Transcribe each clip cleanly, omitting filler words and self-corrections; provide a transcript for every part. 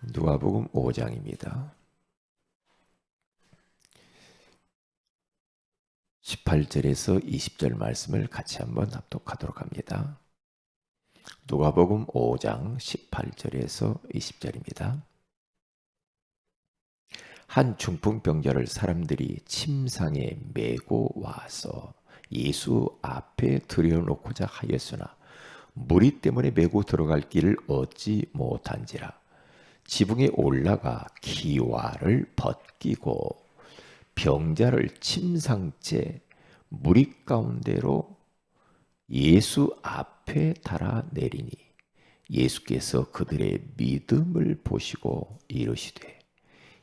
누가복음 5장입니다. 18절에서 20절 말씀을 같이 한번 합독하도록 합니다. 누가복음 5장 18절에서 20절입니다. 한 중풍병자를 사람들이 침상에 메고 와서 예수 앞에 들여놓고자 하였으나 무리 때문에 메고 들어갈 길을 얻지 못한지라. 지붕에 올라가 기와를 벗기고 병자를 침상째 무리 가운데로 예수 앞에 달아 내리니 예수께서 그들의 믿음을 보시고 이르시되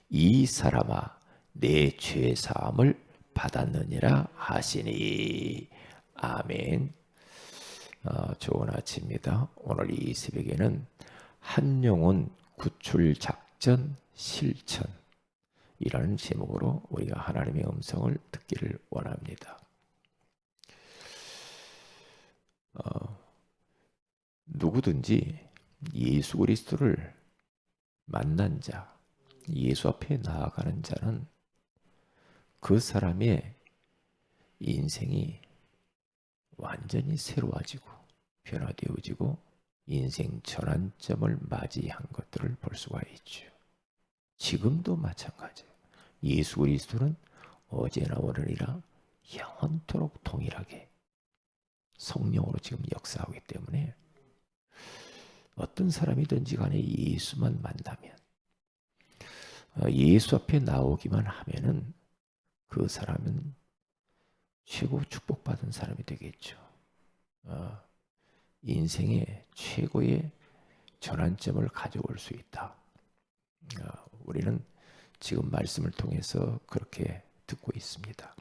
이 사람아 내 죄 사함을 받았느니라 하시니. 아멘. 좋은 아침입니다. 오늘 이 새벽에는 한 영혼 구출 작전 실천이라는 제목으로 우리가 하나님의 음성을 듣기를 원합니다. 누구든지 예수 그리스도를 만난 자, 예수 앞에 나아가는 자는 그 사람의 인생이 완전히 새로워지고 변화되어지고 인생 전환점을 맞이한 것들을 볼 수가 있죠. 지금도 마찬가지예요. 예수 그리스도는 어제나 오늘이라 영원토록 동일하게 성령으로 지금 역사하기 때문에 어떤 사람이든지 간에 예수만 만나면, 예수 앞에 나오기만 하면은 그 사람은 최고 축복받은 사람이 되겠죠. 인생의 최고의 전환점을 가져올 수 있다. 우리는 지금 말씀을 통해서 그렇게 듣고 있습니다.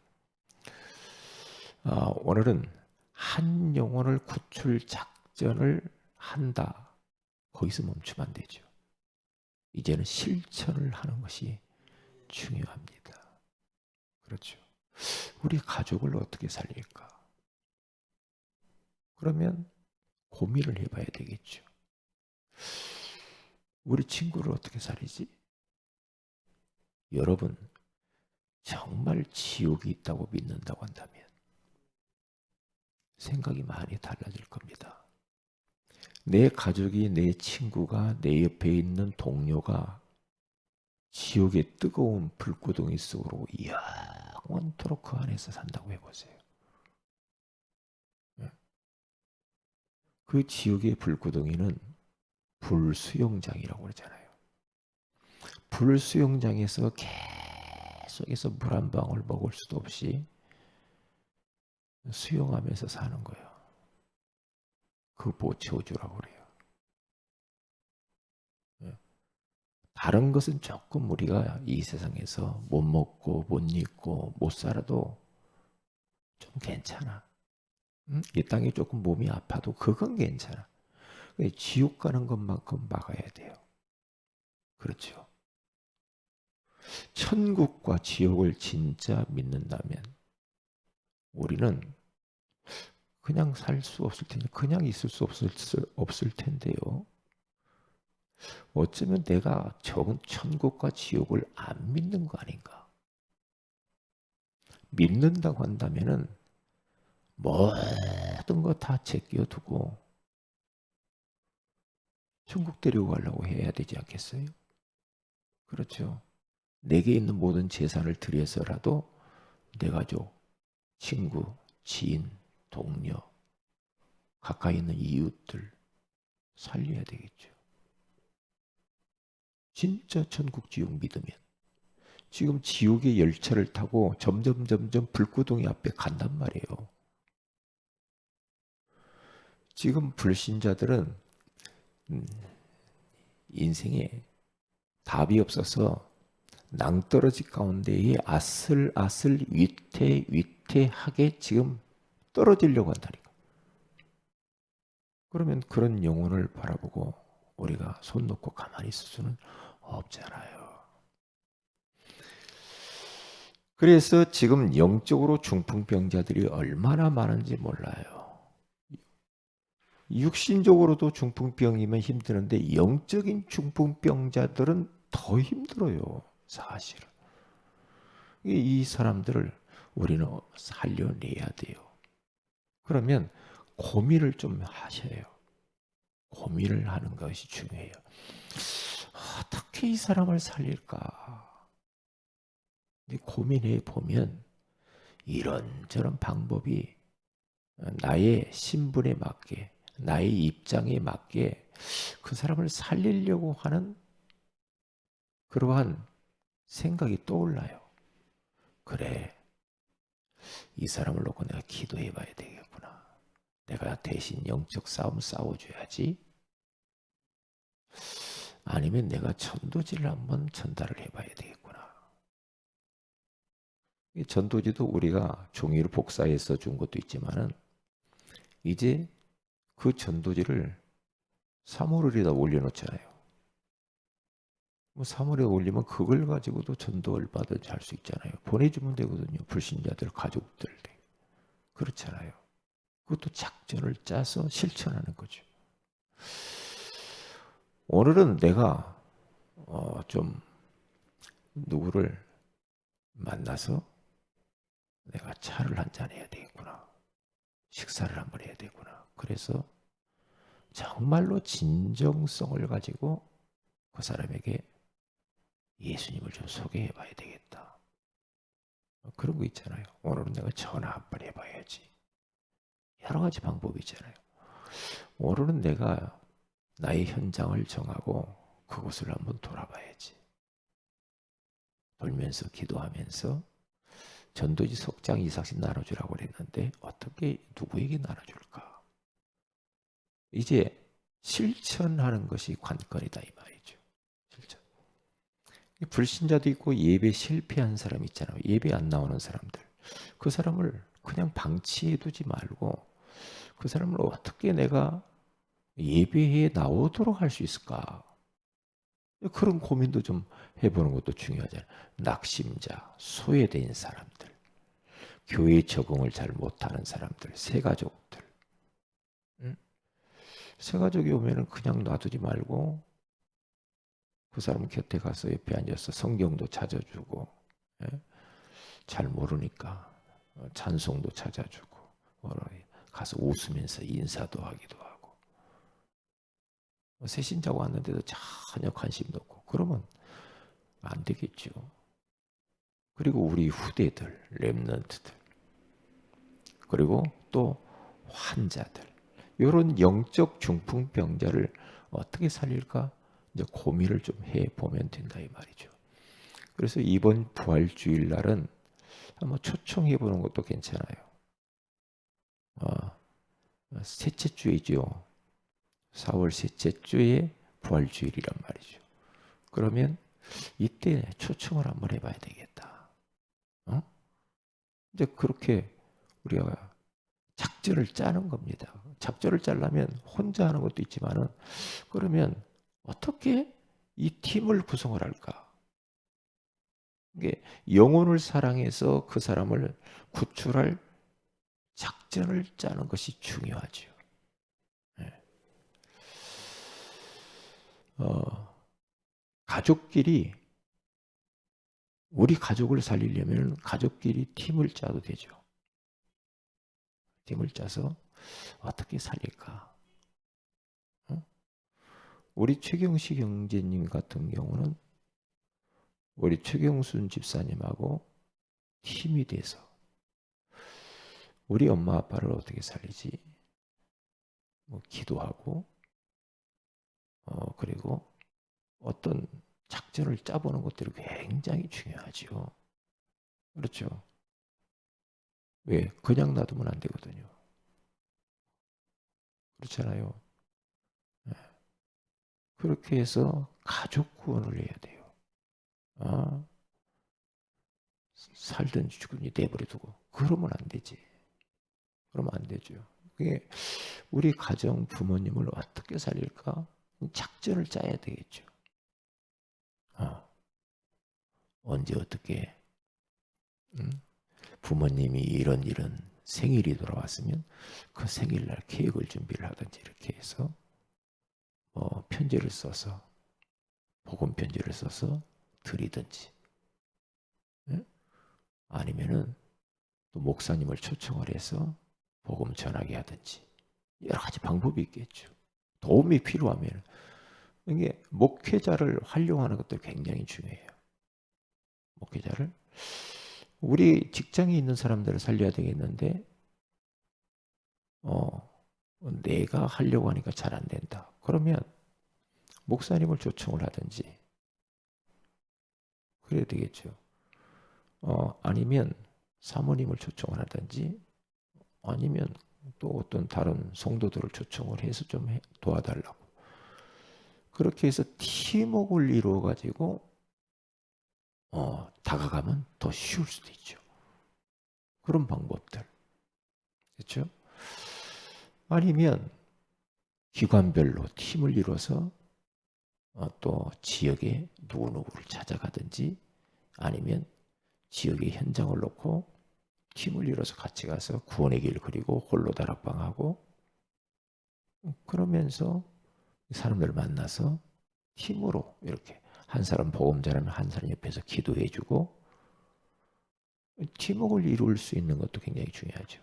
오늘은 한 영혼을 구출 작전을 한다. 거기서 멈추면 안 되죠. 이제는 실천을 하는 것이 중요합니다. 그렇죠. 우리 가족을 어떻게 살릴까? 그러면 고민을 해봐야 되겠죠. 우리 친구를 어떻게 살리지? 여러분, 정말 지옥이 있다고 믿는다고 한다면 생각이 많이 달라질 겁니다. 내 가족이, 내 친구가, 내 옆에 있는 동료가 지옥의 뜨거운 불구덩이 속으로 영원토록 그 안에서 산다고 해보세요. 그 지옥의 불구덩이는 불수영장이라고 그러잖아요. 불수영장에서 계속해서 물 한 방울 먹을 수도 없이 수영하면서 사는 거예요. 그 보초주라고 그래요. 다른 것은 조금 우리가 이 세상에서 못 먹고 못 입고 못 살아도 좀 괜찮아. 이 땅에 조금 몸이 아파도 그건 괜찮아. 지옥 가는 것만큼 막아야 돼요. 그렇죠. 천국과 지옥을 진짜 믿는다면 우리는 그냥 살 수 없을 텐데, 그냥 있을 수 없을 텐데요. 어쩌면 내가 적은 천국과 지옥을 안 믿는 거 아닌가? 믿는다고 한다면은 모든 거 다 제껴두고 천국 데리고 가려고 해야 되지 않겠어요? 그렇죠. 내게 있는 모든 재산을 들여서라도 내 가족, 친구, 지인, 동료, 가까이 있는 이웃들 살려야 되겠죠. 진짜 천국 지옥 믿으면 지금 지옥의 열차를 타고 점점 불구덩이 앞에 간단 말이에요. 지금 불신자들은 인생에 답이 없어서 낭떠러지 가운데에 아슬아슬 위태하게 지금 떨어지려고 한다니까. 그러면 그런 영혼을 바라보고 우리가 손 놓고 가만히 있을 수는 없잖아요. 그래서 지금 영적으로 중풍병자들이 얼마나 많은지 몰라요. 육신적으로도 중풍병이면 힘드는데 영적인 중풍병자들은 더 힘들어요. 사실은. 이 사람들을 우리는 살려내야 돼요. 그러면 고민을 좀 하셔요. 고민을 하는 것이 중요해요. 어떻게 이 사람을 살릴까? 고민해 보면 이런저런 방법이 나의 신분에 맞게, 나의 입장에 맞게 그 사람을 살리려고 하는 그러한 생각이 떠올라요. 그래, 이 사람을 놓고 내가 기도해 봐야 되겠구나. 내가 대신 영적 싸움 싸워줘야지. 아니면 내가 전도지를 한번 전달을 해봐야 되겠구나. 이 전도지도 우리가 종이를 복사해서 준 것도 있지만은 이제 그 전도지를 사물에다 올려놓잖아요. 사물에 올리면 그걸 가지고도 전도를 받아서 할 수 있잖아요. 보내주면 되거든요. 불신자들, 가족들. 그렇잖아요. 그것도 작전을 짜서 실천하는 거죠. 오늘은 내가 좀 누구를 만나서 내가 차를 한잔 해야 되겠구나. 식사를 한번 해야 되구나. 그래서 정말로 진정성을 가지고 그 사람에게 예수님을 좀 소개해 봐야 되겠다. 그런 거 있잖아요. 오늘은 내가 전화 한번 해봐야지. 여러 가지 방법이 있잖아요. 오늘은 내가 나의 현장을 정하고 그곳을 한번 돌아봐야지. 돌면서 기도하면서 전도지 석장 이삭씩 나눠주라고 그랬는데 어떻게 누구에게 나눠줄까? 이제 실천하는 것이 관건이다 이 말이죠. 실천. 불신자도 있고 예배 실패한 사람 있잖아요. 예배 안 나오는 사람들. 그 사람을 그냥 방치해 두지 말고 그 사람을 어떻게 내가 예배에 나오도록 할 수 있을까? 그런 고민도 좀 해보는 것도 중요하잖아요. 낙심자, 소외된 사람들, 교회 적응을 잘 못하는 사람들, 새가족들. 응? 새가족이 오면은 그냥 놔두지 말고 그 사람 곁에 가서 옆에 앉아서 성경도 찾아주고, 예? 잘 모르니까 찬송도 찾아주고, 가서 웃으면서 인사도 하기도 하고. 새신자가 왔는데도 전혀 관심도 없고 그러면 안 되겠죠. 그리고 우리 후대들, 렘넌트들, 그리고 또 환자들, 이런 영적 중풍병자를 어떻게 살릴까 이제 고민을 좀 해보면 된다 이 말이죠. 그래서 이번 부활주일 날은 한번 초청해 보는 것도 괜찮아요. 셋째 주이죠. 4월 셋째 주에 부활주일이란 말이죠. 그러면 이때 초청을 한번 해봐야 되겠다. 이제 그렇게 우리가 작전을 짜는 겁니다. 작전을 짜려면 혼자 하는 것도 있지만은 그러면 어떻게 이 팀을 구성을 할까? 이게 영혼을 사랑해서 그 사람을 구출할 작전을 짜는 것이 중요하죠. 네. 가족끼리 우리 가족을 살리려면 가족끼리 팀을 짜도 되죠. 팀을 짜서 어떻게 살릴까? 우리 최경식 형제님 같은 경우는 우리 최경순 집사님하고 팀이 돼서 우리 엄마 아빠를 어떻게 살리지? 기도하고 그리고 어떤 작전을 짜보는 것들이 굉장히 중요하죠. 그렇죠. 왜? 그냥 놔두면 안 되거든요. 그렇잖아요. 네. 그렇게 해서 가족 구원을 해야 돼요. 살든 죽든지 내버려두고 그러면 안 되지. 그러면 안 되죠. 그게 우리 가정 부모님을 어떻게 살릴까? 작전을 짜야 되겠죠. 언제 어떻게 부모님이 이런 생일이 돌아왔으면 그 생일날 케이크를 준비를 하든지 이렇게 해서 편지를 써서 복음 편지를 써서 드리든지, 예? 아니면은 또 목사님을 초청을 해서 복음 전하게 하든지 여러 가지 방법이 있겠죠. 도움이 필요하면 이게 목회자를 활용하는 것도 굉장히 중요해요. 목회자를 우리 직장에 있는 사람들을 살려야 되겠는데 내가 하려고 하니까 잘 안 된다. 그러면 목사님을 초청을 하든지 그래야 되겠죠. 아니면 사모님을 초청을 하든지 아니면 또 어떤 다른 성도들을 초청을 해서 좀 도와달라고. 그렇게 해서 팀워크를 이루어 가지고 다가가면 더 쉬울 수도 있죠. 그런 방법들. 그렇죠? 아니면 기관별로 팀을 이뤄서 또 지역에 누구누구를 찾아가든지 아니면 지역의 현장을 놓고 팀을 이뤄서 같이 가서 구원의 길 그리고 홀로 다락방하고 그러면서 사람들을 만나서 팀으로 이렇게 한 사람 복음 전하면 한 사람 옆에서 기도해주고 팀워크를 이룰 수 있는 것도 굉장히 중요하죠.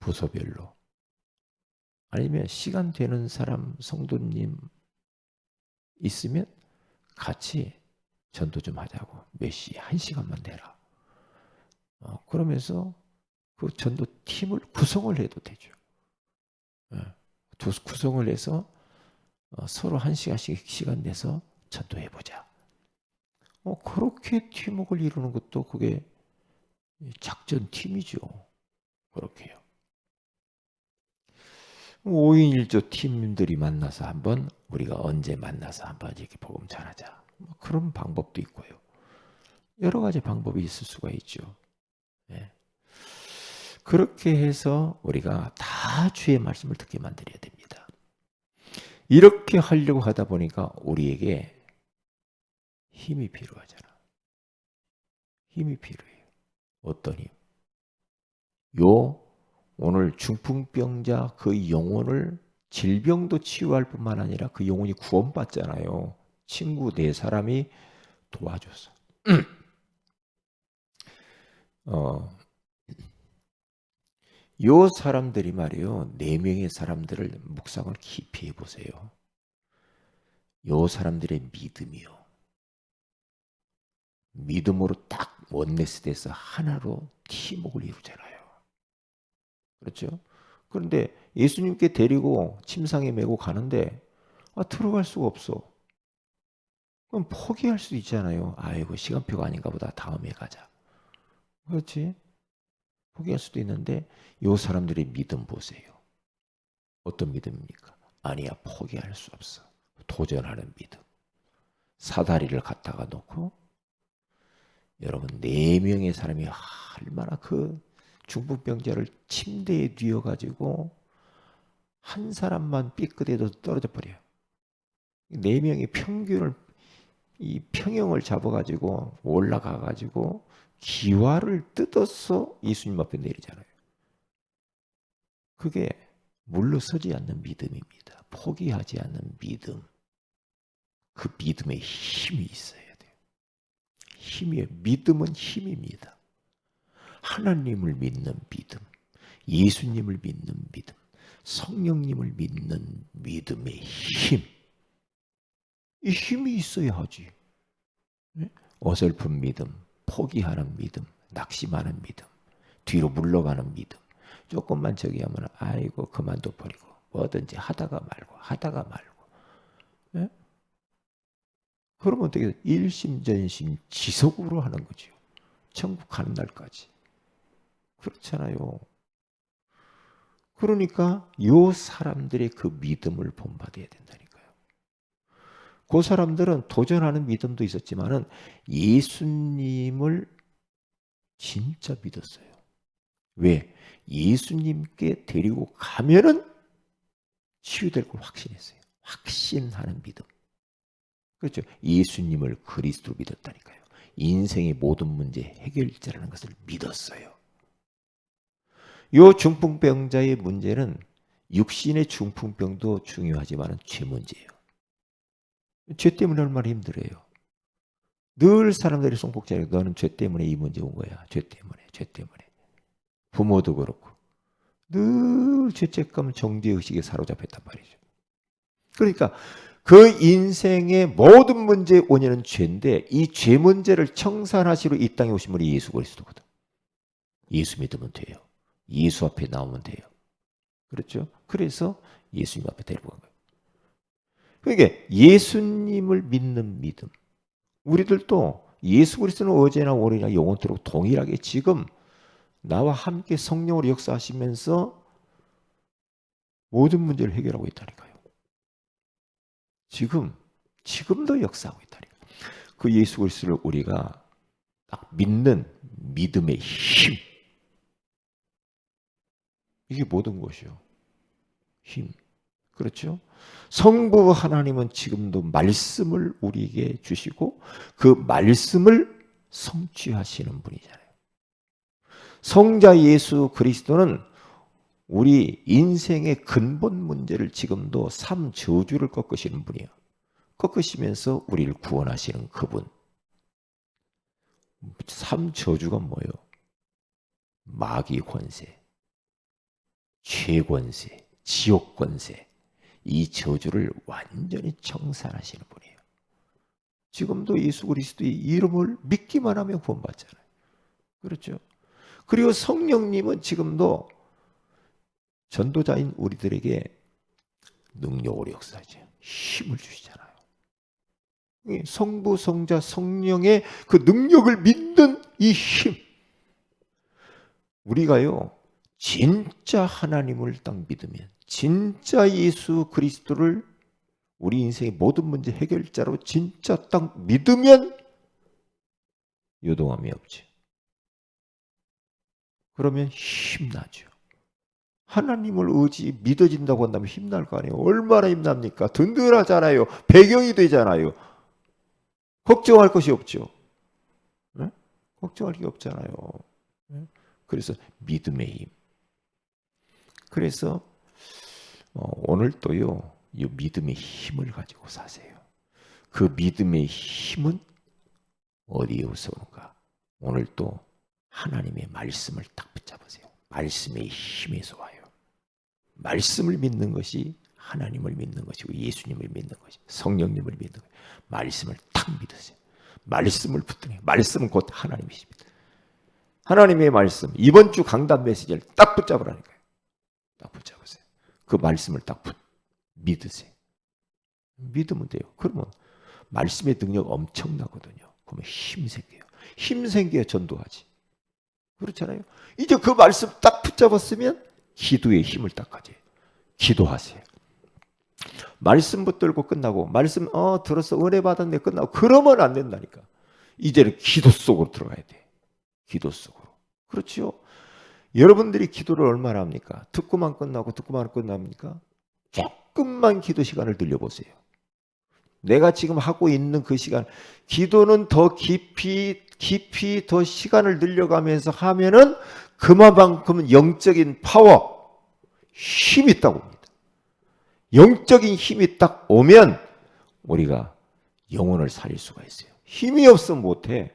부서별로. 아니면 시간 되는 사람 성도님 있으면 같이 전도 좀 하자고. 몇 시, 1시간만 내라. 그러면서 그 전도 팀을 구성을 해도 되죠. 구성을 해서 서로 1시간씩 시간 내서 전도해보자. 그렇게 팀워크를 이루는 것도 그게 작전 팀이죠. 그렇게요. 5인 1조 팀들이 만나서 한번 우리가 언제 만나서 한번 이렇게 복음 전하자. 그런 방법도 있고요. 여러 가지 방법이 있을 수가 있죠. 네. 그렇게 해서 우리가 다 주의 말씀을 듣게 만들어야 됩니다. 이렇게 하려고 하다 보니까 우리에게 힘이 필요하잖아. 힘이 필요해요. 어떤 힘? 오늘 중풍병자 그 영혼을 질병도 치유할 뿐만 아니라 그 영혼이 구원받잖아요. 친구 4사람이 도와줘서. 요 사람들이 말이요. 4명의 사람들을 묵상을 깊이 해보세요. 요 사람들의 믿음이요. 믿음으로 딱 원네스돼서 하나로 팀워크를 이루잖아요. 그렇죠? 그런데 예수님께 데리고 침상에 메고 가는데 들어갈 수가 없어. 그럼 포기할 수 있잖아요. 아이고 시간표가 아닌가 보다. 다음에 가자. 그렇지? 포기할 수도 있는데 요 사람들의 믿음 보세요. 어떤 믿음입니까? 아니야 포기할 수 없어. 도전하는 믿음. 사다리를 갖다가 놓고 여러분 4명의 사람이 얼마나 그 중풍병자를 침대에 뉘어가지고 한 사람만 삐끗해도 떨어져 버려요. 4명이 평균을 이 평형을 잡아가지고 올라가가지고 기와를 뜯어서 예수님 앞에 내리잖아요. 그게 물러서지 않는 믿음입니다. 포기하지 않는 믿음. 그 믿음에 힘이 있어야 돼요. 힘이에요. 믿음은 힘입니다. 하나님을 믿는 믿음, 예수님을 믿는 믿음, 성령님을 믿는 믿음의 힘. 이 힘이 있어야 하지. 어설픈 믿음, 포기하는 믿음, 낙심하는 믿음, 뒤로 물러가는 믿음. 조금만 저기 하면 아이고 그만둬 버리고 뭐든지 하다가 말고. 예? 그러면 어떻게 일심전심 지속으로 하는 거죠. 천국 가는 날까지. 그렇잖아요. 그러니까 요 사람들의 그 믿음을 본받아야 된다니까요. 그 사람들은 도전하는 믿음도 있었지만은 예수님을 진짜 믿었어요. 왜? 예수님께 데리고 가면은 치유될 걸 확신했어요. 확신하는 믿음. 그렇죠. 예수님을 그리스도로 믿었다니까요. 인생의 모든 문제 해결자라는 것을 믿었어요. 요 중풍병자의 문제는 육신의 중풍병도 중요하지만 죄 문제예요. 죄 때문에 얼마나 힘들어요. 늘 사람들이 송복자에 너는 죄 때문에 이 문제 온 거야. 죄 때문에, 죄 때문에. 부모도 그렇고 늘 죄책감, 정죄의식에 사로잡혔단 말이죠. 그러니까 그 인생의 모든 문제의 원인은 죄인데 이 죄 문제를 청산하시러 이 땅에 오신 분이 예수 그리스도거든. 예수 믿으면 돼요. 예수 앞에 나오면 돼요. 그렇죠? 그래서 예수님 앞에 데리고 간 거예요. 그러니까 예수님을 믿는 믿음. 우리들도 예수 그리스도는 어제나 오늘이나 영원토록 동일하게 지금 나와 함께 성령으로 역사하시면서 모든 문제를 해결하고 있다니까요. 지금도 역사하고 있다니까요. 그 예수 그리스도를 우리가 딱 믿는 믿음의 힘. 이게 모든 것이요. 힘. 그렇죠? 성부 하나님은 지금도 말씀을 우리에게 주시고 그 말씀을 성취하시는 분이잖아요. 성자 예수 그리스도는 우리 인생의 근본 문제를 지금도 삶 저주를 꺾으시는 분이에요. 꺾으시면서 우리를 구원하시는 그분. 삶 저주가 뭐예요? 마귀 권세, 죄 권세, 지옥 권세. 이 저주를 완전히 청산하시는 분이에요. 지금도 예수 그리스도의 이름을 믿기만 하면 구원받잖아요. 그렇죠? 그리고 성령님은 지금도 전도자인 우리들에게 능력으로 역사하죠. 힘을 주시잖아요. 성부, 성자, 성령의 그 능력을 믿는 이 힘. 우리가요, 진짜 하나님을 딱 믿으면, 진짜 예수 그리스도를 우리 인생의 모든 문제 해결자로 진짜 딱 믿으면 요동함이 없지. 그러면 힘나죠. 하나님을 믿어진다고 한다면 힘날 거 아니에요. 얼마나 힘납니까? 든든하잖아요. 배경이 되잖아요. 걱정할 것이 없죠. 네? 걱정할 게 없잖아요. 네? 그래서 믿음의 힘. 그래서 오늘도요, 이 믿음의 힘을 가지고 사세요. 그 믿음의 힘은 어디에서 오는가? 오늘도 하나님의 말씀을 딱 붙잡으세요. 말씀의 힘에서 와요. 말씀을 믿는 것이 하나님을 믿는 것이고 예수님을 믿는 것이 성령님을 믿는 것이 말씀을 딱 믿으세요. 말씀을 붙드세요. 말씀은 곧 하나님이십니다. 하나님의 말씀, 이번 주 강단 메시지를 딱 붙잡으라니까요. 딱 붙잡으세요. 그 말씀을 딱 믿으세요. 믿으면 돼요. 그러면 말씀의 능력 엄청나거든요. 그러면 힘 생겨요. 힘 생겨야 전도하지. 그렇잖아요. 이제 그 말씀 딱 붙잡았으면 기도의 힘을 딱 가져요. 기도하세요. 말씀 붙들고 끝나고 말씀 들었어 은혜 받았네 끝나고 그러면 안 된다니까. 이제는 기도 속으로 들어가야 돼. 기도 속으로. 그렇죠. 여러분들이 기도를 얼마나 합니까? 듣고만 끝납니까? 조금만 기도 시간을 늘려보세요. 내가 지금 하고 있는 그 시간, 기도는 더 깊이 더 시간을 늘려가면서 하면은 그만큼은 영적인 파워, 힘이 있다고 봅니다. 영적인 힘이 딱 오면 우리가 영혼을 살릴 수가 있어요. 힘이 없으면 못해.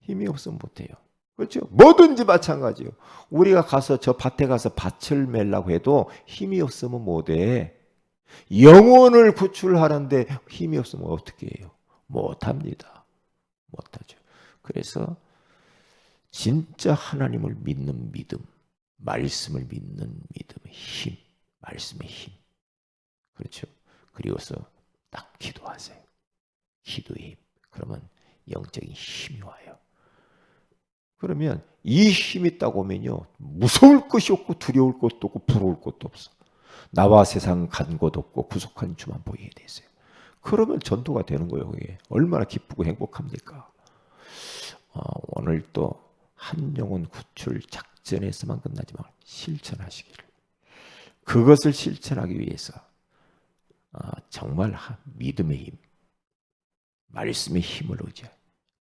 힘이 없으면 못해요. 그렇죠? 뭐든지 마찬가지예요. 우리가 가서 저 밭에 가서 밭을 매려고 해도 힘이 없으면 못해. 영혼을 구출하는데 힘이 없으면 어떻게 해요? 못합니다. 못하죠. 그래서 진짜 하나님을 믿는 믿음, 말씀을 믿는 믿음의 힘, 말씀의 힘. 그렇죠? 그리고서 딱 기도하세요. 기도의 힘. 그러면 영적인 힘이 와요. 그러면 이 힘이 딱 오면요. 무서울 것이 없고 두려울 것도 없고 부러울 것도 없어. 나와 세상 간 곳 없고 구속한 주만 보이게 되세요. 그러면 전도가 되는 거예요. 그게 얼마나 기쁘고 행복합니까? 오늘 또 한 영혼 구출 작전에서만 끝나지 말고 실천하시기를. 그것을 실천하기 위해서 정말 믿음의 힘, 말씀의 힘을 의지해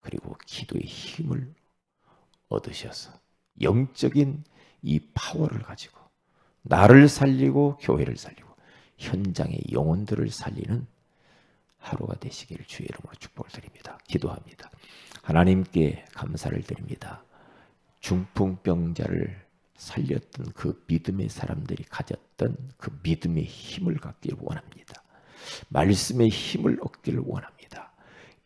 그리고 기도의 힘을 얻으셔서 영적인 이 파워를 가지고 나를 살리고 교회를 살리고 현장의 영혼들을 살리는 하루가 되시기를 주의 이름으로 축복을 드립니다. 기도합니다. 하나님께 감사를 드립니다. 중풍병자를 살렸던 그 믿음의 사람들이 가졌던 그 믿음의 힘을 갖기를 원합니다. 말씀의 힘을 얻기를 원합니다.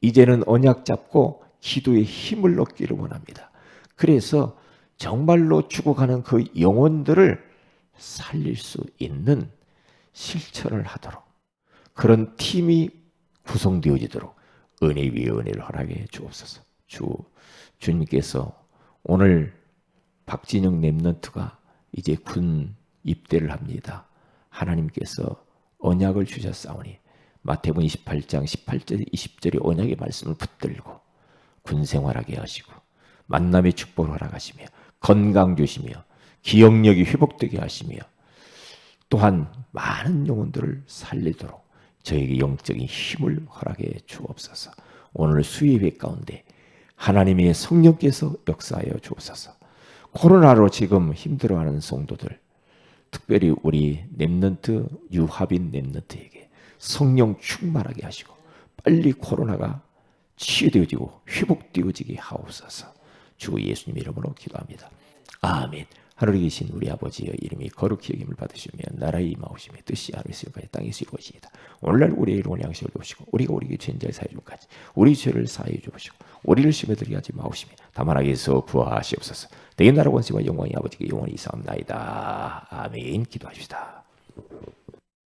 이제는 언약 잡고 기도의 힘을 얻기를 원합니다. 그래서 정말로 죽어가는 그 영혼들을 살릴 수 있는 실천을 하도록 그런 팀이 구성되어지도록 은혜 위에 은혜를 허락해 주옵소서. 주님께서 오늘 박진영 랩런트가 이제 군 입대를 합니다. 하나님께서 언약을 주셨사오니 마태복음 28장 18절 20절의 언약의 말씀을 붙들고 군 생활하게 하시고 만남의 축복을 허락하시며 건강 주시며 기억력이 회복되게 하시며 또한 많은 영혼들을 살리도록 저에게 영적인 힘을 허락해 주옵소서. 오늘 수예배 가운데 하나님의 성령께서 역사하여 주옵소서. 코로나로 지금 힘들어하는 성도들, 특별히 우리 랩런트 유합인 랩런트에게 성령 충만하게 하시고 빨리 코로나가 치유되어지고 회복되어지게 하옵소서. 주 예수님 이름으로 기도합니다. 아멘. 하늘에 계신 우리 아버지의 이름이 거룩히 여김을 받으시며 나라의 임하오시며 뜻이 하늘에서 이루어지기를 땅에서 이루어지이다. 오늘날 우리의 일용할 양식을 주시고 우리가 우리에게 죄인자를 사하여 준까지 우리 죄를 사하여 주시고 우리를 시험에 들게 하지 마옵시며 다만 악에서 구하시옵소서. 대인 나라 권세와 영광이 아버지께 영원히 있사옵나이다. 아멘. 기도합시다.